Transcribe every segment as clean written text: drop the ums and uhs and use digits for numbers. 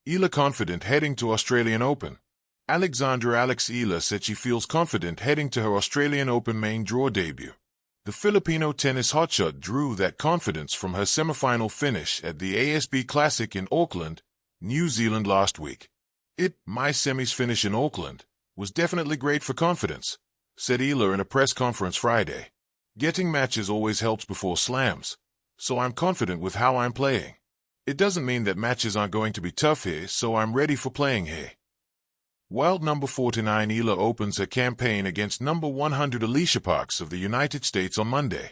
Eala confident heading to Australian Open. Alexandra Eala said she feels confident heading to her Australian Open main draw debut. The Filipino tennis hotshot drew that confidence from her semifinal finish at the ASB Classic in Auckland, New Zealand last week. My semis finish in Auckland was definitely great for confidence, said Eala in a press conference Friday. Getting matches always helps before slams, so I'm confident with how I'm playing. It doesn't mean that matches aren't going to be tough here, so I'm ready for playing here. Wild number 49 Eala opens her campaign against number 100 Alicia Parks of the United States on Monday.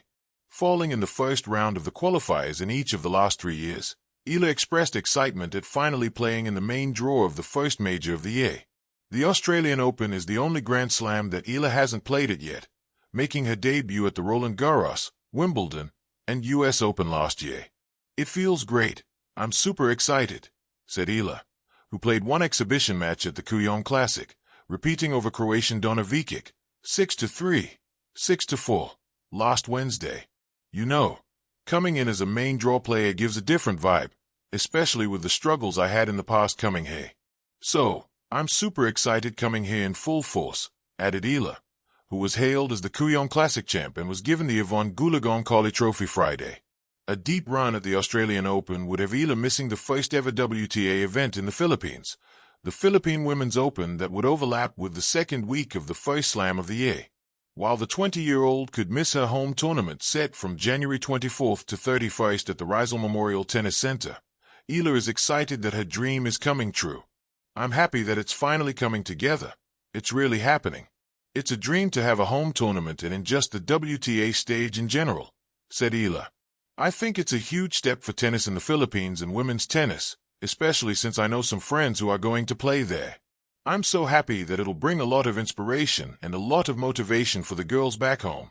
Falling in the first round of the qualifiers in each of the last 3 years, Eala expressed excitement at finally playing in the main draw of the first major of the year. The Australian Open is the only Grand Slam that Eala hasn't played at yet, making her debut at the Roland Garros, Wimbledon, and US Open last year. It feels great. I'm super excited, said Eala, who played one exhibition match at the Kuyong Classic, repeating over Croatian Donna Vekic, 6-3, 6-4, last Wednesday. You know, coming in as a main draw player gives a different vibe, especially with the struggles I had in the past coming here. So, I'm super excited coming here in full force, added Eala, who was hailed as the Kuyong Classic champ and was given the Yvonne Goolagong Collie Trophy Friday. A deep run at the Australian Open would have Eala missing the first ever WTA event in the Philippines, the Philippine Women's Open that would overlap with the second week of the first slam of the year. While the 20-year-old could miss her home tournament set from January 24th to 31st at the Rizal Memorial Tennis Center, Eala is excited that her dream is coming true. I'm happy that it's finally coming together. It's really happening. It's a dream to have a home tournament and in just the WTA stage in general, said Eala. I think it's a huge step for tennis in the Philippines and women's tennis, especially since I know some friends who are going to play there. I'm so happy that it'll bring a lot of inspiration and a lot of motivation for the girls back home.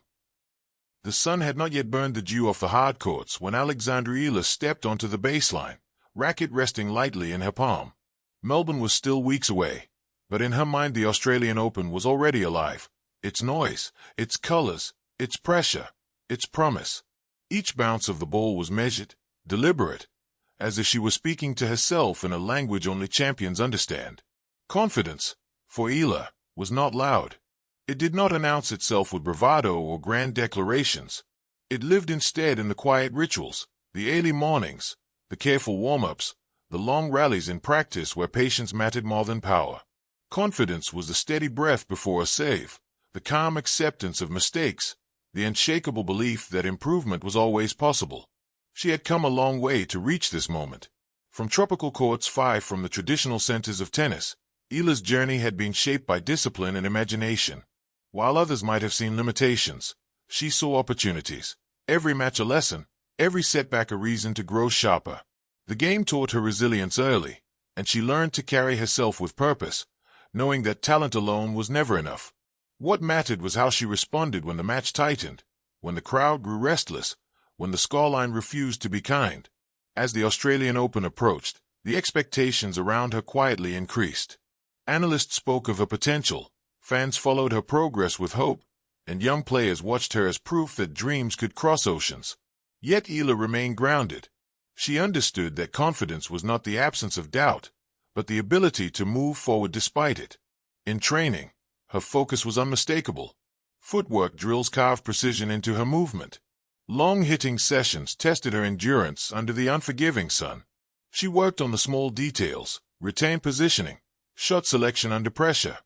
The sun had not yet burned the dew off the hard courts when Alexandra Eala stepped onto the baseline, racket resting lightly in her palm. Melbourne was still weeks away, but in her mind the Australian Open was already alive. Its noise, its colors, its pressure, its promise. Each bounce of the ball was measured, deliberate, as if she was speaking to herself in a language only champions understand. Confidence, for Eala, was not loud. It did not announce itself with bravado or grand declarations. It lived instead in the quiet rituals, the early mornings, the careful warm-ups, the long rallies in practice where patience mattered more than power. Confidence was the steady breath before a save, the calm acceptance of mistakes, the unshakable belief that improvement was always possible. She had come a long way to reach this moment. From tropical courts far from the traditional centers of tennis, Eala's journey had been shaped by discipline and imagination. While others might have seen limitations, she saw opportunities. Every match a lesson, every setback a reason to grow sharper. The game taught her resilience early, and she learned to carry herself with purpose, knowing that talent alone was never enough. What mattered was how she responded when the match tightened, when the crowd grew restless, when the scoreline refused to be kind. As the Australian Open approached, the expectations around her quietly increased. Analysts spoke of her potential, fans followed her progress with hope, and young players watched her as proof that dreams could cross oceans. Yet Eala remained grounded. She understood that confidence was not the absence of doubt, but the ability to move forward despite it. In training, her focus was unmistakable. Footwork drills carved precision into her movement. Long hitting sessions tested her endurance under the unforgiving sun. She worked on the small details, retained positioning, shot selection under pressure,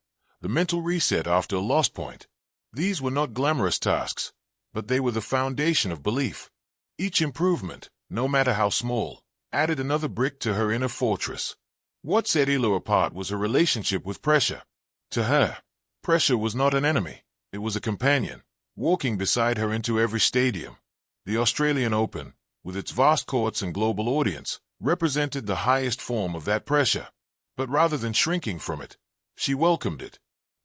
the mental reset after a lost point. These were not glamorous tasks, but they were the foundation of belief. Each improvement, no matter how small, added another brick to her inner fortress. What set Eala apart was her relationship with pressure. To her, pressure was not an enemy, it was a companion, walking beside her into every stadium. The Australian Open, with its vast courts and global audience, represented the highest form of that pressure. But rather than shrinking from it, she welcomed it.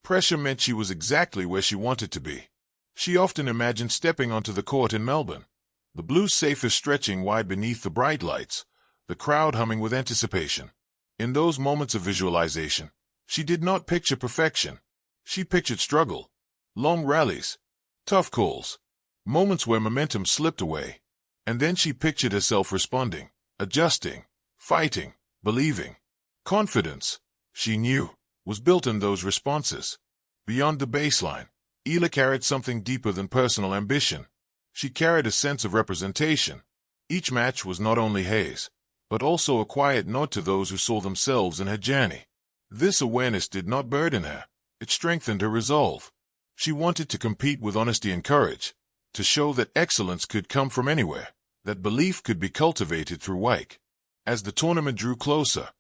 Pressure meant she was exactly where she wanted to be. She often imagined stepping onto the court in Melbourne, the blue safest stretching wide beneath the bright lights, the crowd humming with anticipation. In those moments of visualization, she did not picture perfection. She pictured struggle, long rallies, tough calls, moments where momentum slipped away, and then she pictured herself responding, adjusting, fighting, believing. Confidence, she knew, was built in those responses. Beyond the baseline, Eala carried something deeper than personal ambition. She carried a sense of representation. Each match was not only hers, but also a quiet nod to those who saw themselves in her journey. This awareness did not burden her. It strengthened her resolve. She wanted to compete with honesty and courage, to show that excellence could come from anywhere, that belief could be cultivated through work. As the tournament drew closer,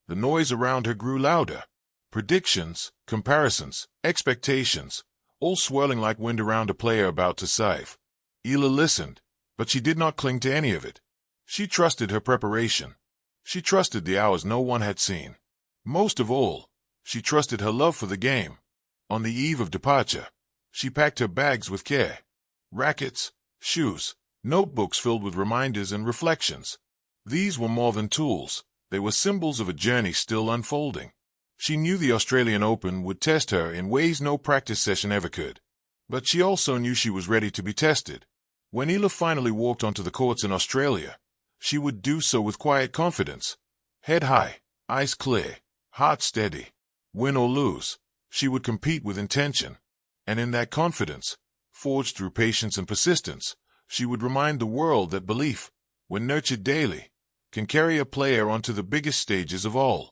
the noise around her grew louder. Predictions, comparisons, expectations, all swirling like wind around a player about to save. Eala listened, but she did not cling to any of it. She trusted her preparation. She trusted the hours no one had seen. Most of all, she trusted her love for the game. On the eve of departure, she packed her bags with care. Rackets, shoes, notebooks filled with reminders and reflections. These were more than tools. They were symbols of a journey still unfolding. She knew the Australian Open would test her in ways no practice session ever could. But she also knew she was ready to be tested. When Eala finally walked onto the courts in Australia, she would do so with quiet confidence. Head high, eyes clear, heart steady. Win or lose, she would compete with intention. And in that confidence, forged through patience and persistence, she would remind the world that belief, when nurtured daily, can carry a player onto the biggest stages of all.